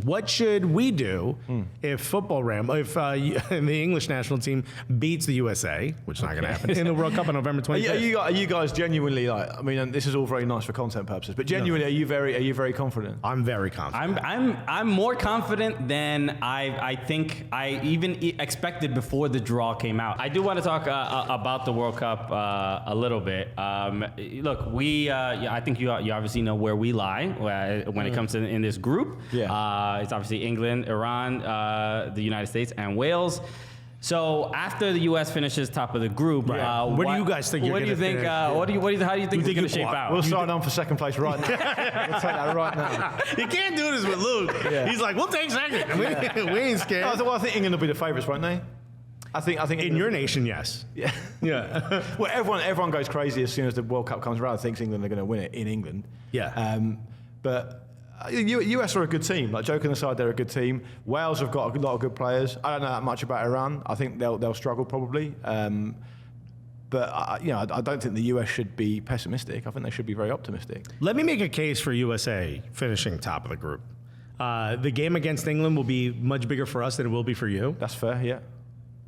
What should we do if the English national team beats the USA, which is not going to happen, in the World Cup on November 25th? Are you guys genuinely like? I mean, and this is all very nice for content purposes, but genuinely, are you very confident? I'm very confident. I'm more confident than I think I even expected before the draw came out. I do want to talk about the World Cup a little bit. Look, I think you obviously know where we lie when it comes to in this group. Yeah. It's obviously England, Iran, the United States, and Wales. So after the U.S. finishes top of the group, where do you guys think? What do you think? How do you think it's going to shape out? We'll sign on for second place right now. We'll take that right now. You can't do this with Luke. Yeah. He's like, we'll take second. We ain't scared. I think England will be the favourites, won't they? I think in your nation, yes. Yeah. Well, everyone goes crazy as soon as the World Cup comes around. Thinks England are going to win it in England. Yeah. But US are a good team. Like, joking aside, they're a good team. Wales have got a lot of good players. I don't know that much about Iran. I think they'll struggle probably. But I don't think the US should be pessimistic. I think they should be very optimistic. Let me make a case for USA finishing top of the group. The game against England will be much bigger for us than it will be for you. That's fair. Yeah.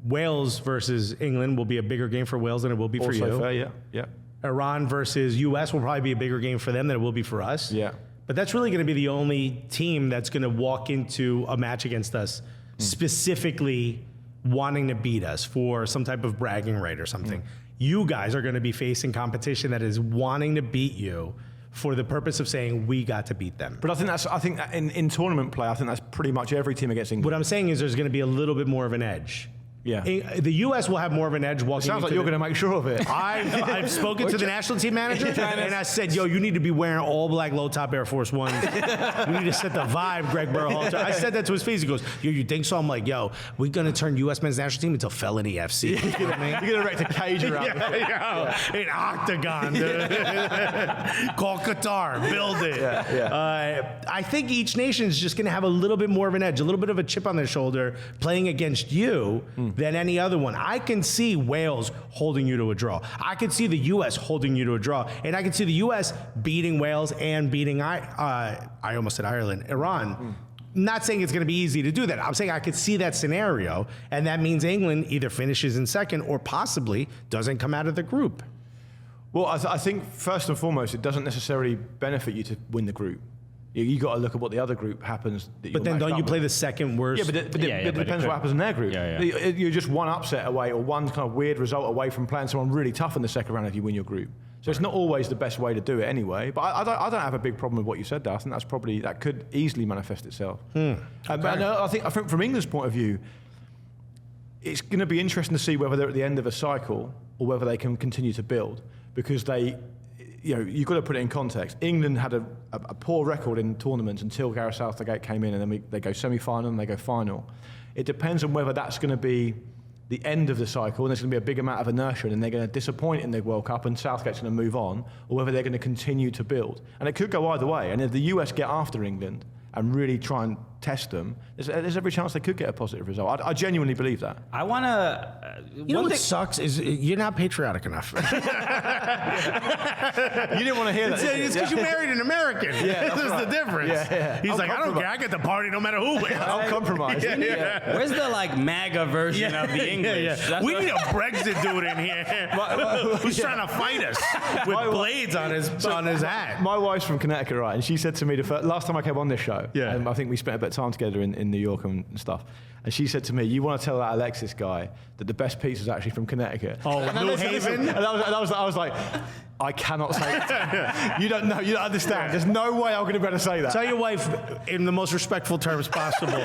Wales versus England will be a bigger game for Wales than it will be for you. Also fair. Yeah. Iran versus US will probably be a bigger game for them than it will be for us. Yeah. But that's really going to be the only team that's going to walk into a match against us specifically wanting to beat us for some type of bragging right or something. You guys are going to be facing competition that is wanting to beat you for the purpose of saying we got to beat them. But I think that in tournament play, I think that's pretty much every team against England. What I'm saying is there's going to be a little bit more of an edge. Yeah. The U.S. will have more of an edge walking. Sounds like you're going to make sure of it. I've spoken to the national team manager, and I said, yo, you need to be wearing all black low top Air Force Ones. We need to set the vibe, Greg Berhalter. I said that to his face. He goes, yo, you think so? I'm like, yo, we're going to turn U.S. men's national team into Felony FC. You're going to erect a cage around an octagon. Call Qatar. Build it. I think each nation is just going to have a little bit more of an edge, a little bit of a chip on their shoulder playing against you than any other one. I can see Wales holding you to a draw. I can see the U.S. holding you to a draw. And I can see the U.S. beating Wales and beating, I almost said Ireland, Iran. Not saying it's going to be easy to do that. I'm saying I could see that scenario, and that means England either finishes in second or possibly doesn't come out of the group. Well, I think first and foremost, it doesn't necessarily benefit you to win the group. You got to look at what the other group happens. But then don't you play the second worst? Yeah, but it depends what happens in their group. You're just one upset away or one kind of weird result away from playing someone really tough in the second round if you win your group. So it's not always the best way to do it anyway. But I don't have a big problem with what you said there. I think that could easily manifest itself. But I think from England's point of view, it's going to be interesting to see whether they're at the end of a cycle or whether they can continue to build, because you've got to put it in context. England had a poor record in tournaments until Gareth Southgate came in, and then they go semi-final and they go final. It depends on whether that's going to be the end of the cycle and there's going to be a big amount of inertia and they're going to disappoint in the World Cup and Southgate's going to move on, or whether they're going to continue to build. And it could go either way. And if the US get after England and really try and test them, there's every chance they could get a positive result. I genuinely believe that. I want to... You know what sucks is you're not patriotic enough. You didn't want to hear that. It's because you married an American. Yeah, this is the difference. He's like, I don't care. I get the party no matter who wins. I'll compromise. Where's the MAGA version of the English? We need a Brexit dude in here who's trying to fight us with blades on his hat. My wife's from Connecticut, right? And she said to me last time I came on this show, I think we spent a bit of time together in New York and stuff. And she said to me, "You want to tell that Alexis guy that the best pizza is actually from Connecticut?" Oh, New Haven. And I was like, I cannot say that. You don't know. You don't understand. There's no way I'm going to be able to say that. Tell your wife in the most respectful terms possible.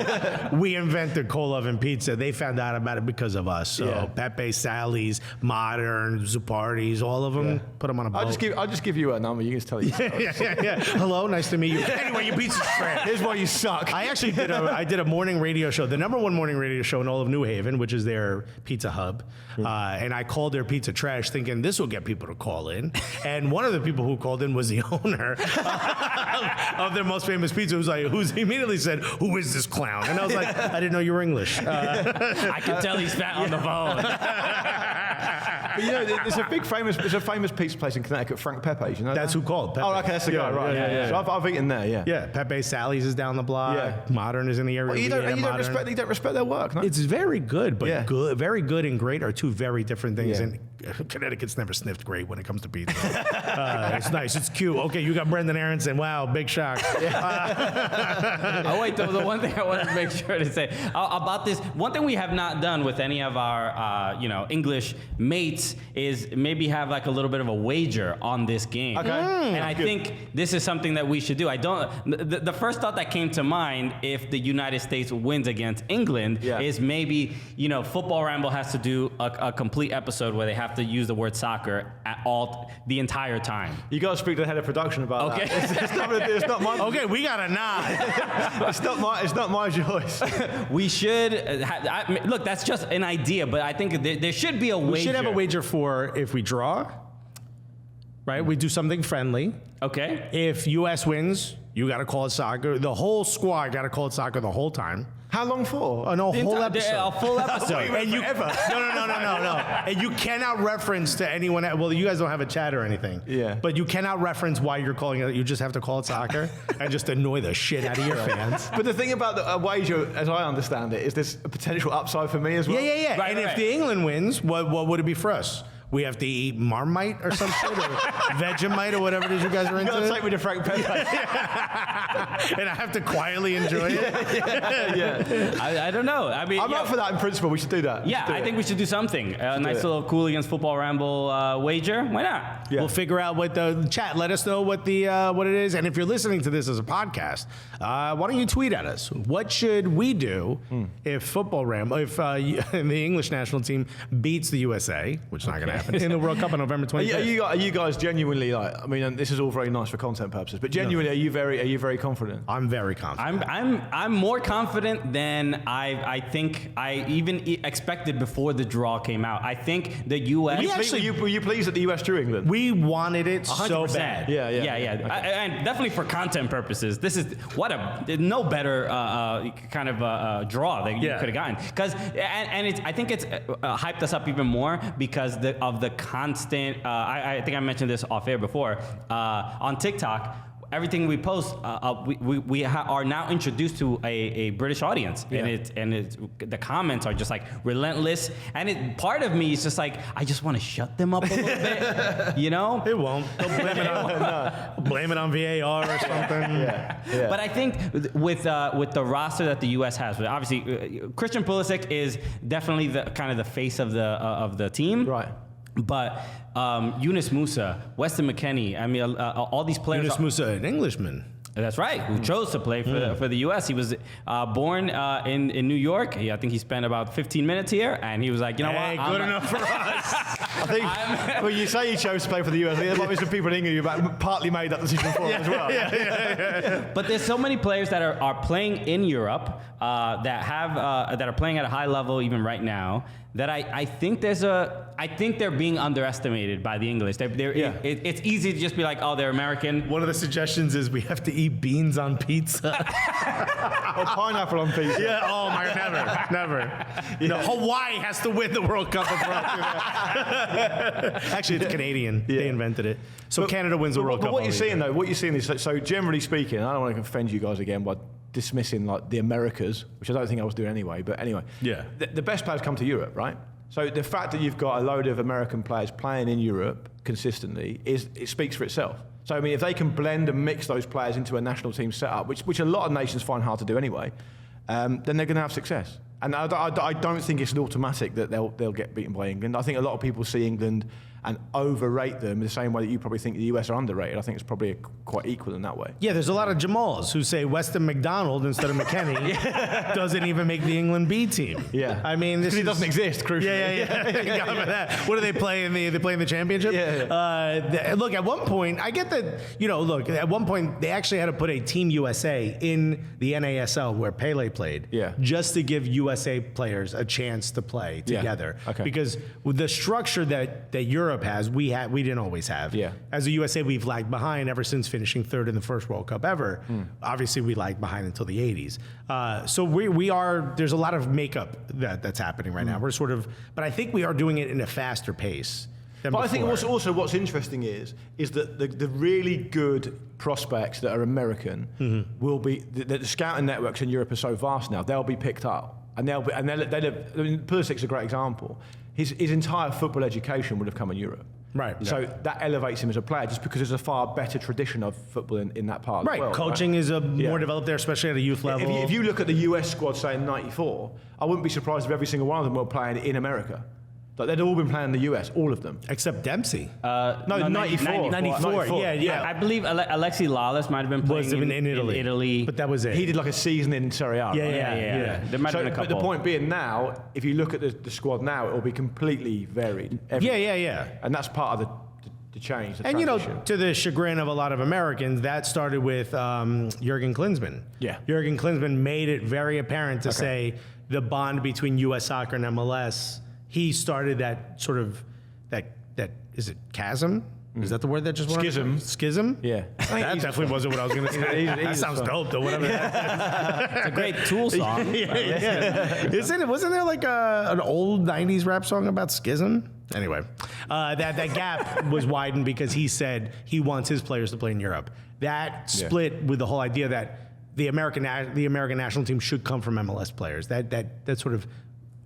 We invented cold oven pizza. They found out about it because of us. So Pepe, Sally's, Modern, Zupardi's, all of them. Put them on a boat. I'll just give you a number. You can just tell you. Hello, nice to meet you. Anyway, your pizza's trash. Here's why you suck. I actually did a morning radio show, the #1 morning radio show in all of New Haven, which is their pizza hub. And I called their pizza trash, thinking this will get people to call in. And one of the people who called in was the owner of their most famous pizza, who's immediately said, "Who is this clown?" And I was like, "I didn't know you were English." I can tell he's fat on the phone. But you know, there's a famous pizza place in Connecticut, Frank Pepe's. You know That's that? who called. Pepe. Oh, okay, that's the guy, right? Yeah. So I've eaten there. Yeah. Yeah, Pepe Sally's is down the block. Yeah. Modern is in the area. Well, you don't respect their work. No? It's very good, but Yeah. very good and great are two very different things. Yeah. And Connecticut's never sniffed great when it comes to pizza. It's nice. It's cute. Okay, you got Brendan Aronson. Wow, big shock. Oh wait, the one thing I wanted to make sure to say about this, one thing we have not done with any of our English mates is maybe have like a little bit of a wager on this game. Okay. And I think this is something that we should do. The first thought that came to mind if the United States wins against England is maybe Football Ramble has to do a complete episode where they have to use the word soccer the entire time. You got to speak to the head of production about Okay. that. It's not my. Okay, we got a nod. It's not my choice. We should look. That's just an idea, but I think there should be a wager. We should have a wager for if we draw, right? We do something friendly. Okay. If US wins, you got to call it soccer. The whole squad got to call it soccer the whole time. How long for? A whole episode. A full episode. And you no. And you cannot reference to anyone. Well, you guys don't have a chat or anything. Yeah. But you cannot reference why you're calling it. You just have to call it soccer and just annoy the shit out of your fans. But the thing about the wager, as I understand it, is there's a potential upside for me as well. Yeah. Right, and if the England wins, what would it be for us? We have to eat Marmite or some shit, or Vegemite or whatever it is you guys are You gotta into. take me to Frank Pepe. And I have to quietly enjoy it. I don't know. I mean, I'm up for that in principle. We should do that. Yeah, I think we should do something. A nice little Cooligans Football Ramble wager. Why not? Yeah. We'll figure out what the chat. Let us know what it is. And if you're listening to this as a podcast, why don't you tweet at us? What should we do if the English national team beats the USA, which is not going to happen, in the World Cup on November 25th? Are you guys genuinely like? I mean, and this is all very nice for content purposes, but genuinely, are you very confident? I'm very confident. I'm more confident than I think I even expected before the draw came out. I think the U.S. Were you pleased that the US drew England? We wanted it so 100%. bad. Yeah. Okay. And definitely for content purposes, this is no better kind of draw that you could have gotten. I think it's hyped us up even more because of the constant. I think I mentioned this off air before on TikTok. Everything we post, we are now introduced to a British audience, and the comments are just like relentless. And part of me is just like, I just want to shut them up a little bit, you know? It won't. They'll blame it on VAR or something. Yeah. But I think with the roster that the U.S. has, obviously Christian Pulisic is definitely the kind of the face of the team, Right. But Yunus Musa, Weston McKennie, I mean, all these players. Yunus Musa, an Englishman. That's right. Who chose to play for the U.S. He was born in New York. I think he spent about 15 minutes here, and he was like, you know what? Good enough for us. I think when you say he chose to play for the US, there might be some people in England who partly made that decision for him as well. But there's so many players that are playing in Europe that are playing at a high level even right now that I think I think they're being underestimated by the English. It's easy to just be like, oh, they're American. One of the suggestions is we have to eat beans on pizza. Or pineapple on pizza. Yeah, oh my, never. No, Hawaii has to win the World Cup before I do that. Actually, it's Canadian. They invented it. So Canada wins the World Cup. But what you're seeing is, so generally speaking, I don't want to offend you guys again by dismissing like the Americas, which I don't think I was doing anyway, but anyway. Yeah. The best players come to Europe, right? So the fact that you've got a load of American players playing in Europe consistently it speaks for itself. So I mean, if they can blend and mix those players into a national team setup, which a lot of nations find hard to do anyway, then they're going to have success. And I don't think it's an automatic that they'll get beaten by England. I think a lot of people see England and overrate them the same way that you probably think the US are underrated. I think it's probably quite equal in that way. Yeah, there's a lot of Jamals who say Weston McDonald instead of McKennie doesn't even make the England B team. Yeah, I mean, this he doesn't exist. Crucially. Yeah. That. What do they play in the? They play in the championship. Look, at one point, I get that. Look, at one point they actually had to put a Team USA in the NASL where Pele played. Yeah. Just to give USA players a chance to play together. Okay. Because with the structure that Europe Europe has, we didn't always have. Yeah. As a USA, we've lagged behind ever since finishing third in the first World Cup ever. Obviously, we lagged behind until the 80s. So we are, there's a lot of makeup that's happening right now. We're sort of, but I think we are doing it in a faster pace. But I think also what's interesting is that the really good prospects that are American will be, the scouting networks in Europe are so vast now, they'll be picked up. And they'll I mean, Pulisic's a great example. His entire football education would have come in Europe. Right. So that elevates him as a player just because there's a far better tradition of football in that part of the world. Coaching is more developed there, especially at a youth level. If you look at the US squad, say, in 94, I wouldn't be surprised if every single one of them were playing in America. Like they'd all been playing in the US, all of them. Except Dempsey. No, 94. 94, yeah. I believe Alexis Lawless might have been playing in Italy. But that was it. He did like a season in Serie A. Yeah. There might have been a couple. But the point being now, if you look at the squad now, it will be completely varied. Yeah. And that's part of the change, the and transition. to the chagrin of a lot of Americans, that started with Jurgen Klinsmann. Yeah. Jurgen Klinsmann made it very apparent to say the bond between U.S. soccer and MLS. He started that sort of that is it chasm? Is that the word that just went? Schism. Schism? Yeah. That definitely wasn't what I was going to say. That sounds dope, though. Whatever. It's a great Tool song. Wasn't there like an old '90s rap song about schism? Anyway, that gap was widened because he said he wants his players to play in Europe. That split with the whole idea that the American national team should come from MLS players. That sort of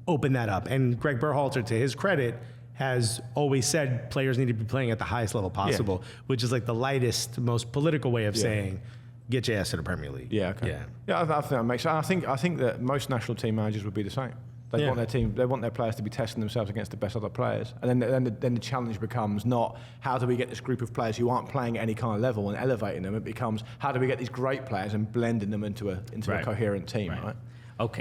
opened that up. And Greg Berhalter, to his credit, has always said players need to be playing at the highest level possible, which is like the lightest, most political way of saying, get your ass to the Premier League. Yeah, okay. Yeah, I think that makes sense. I think that most national team managers would be the same. They want their team, they want their players to be testing themselves against the best other players. And then the challenge becomes not how do we get this group of players who aren't playing at any kind of level and elevating them. It becomes how do we get these great players and blending them into a coherent team, right? Okay.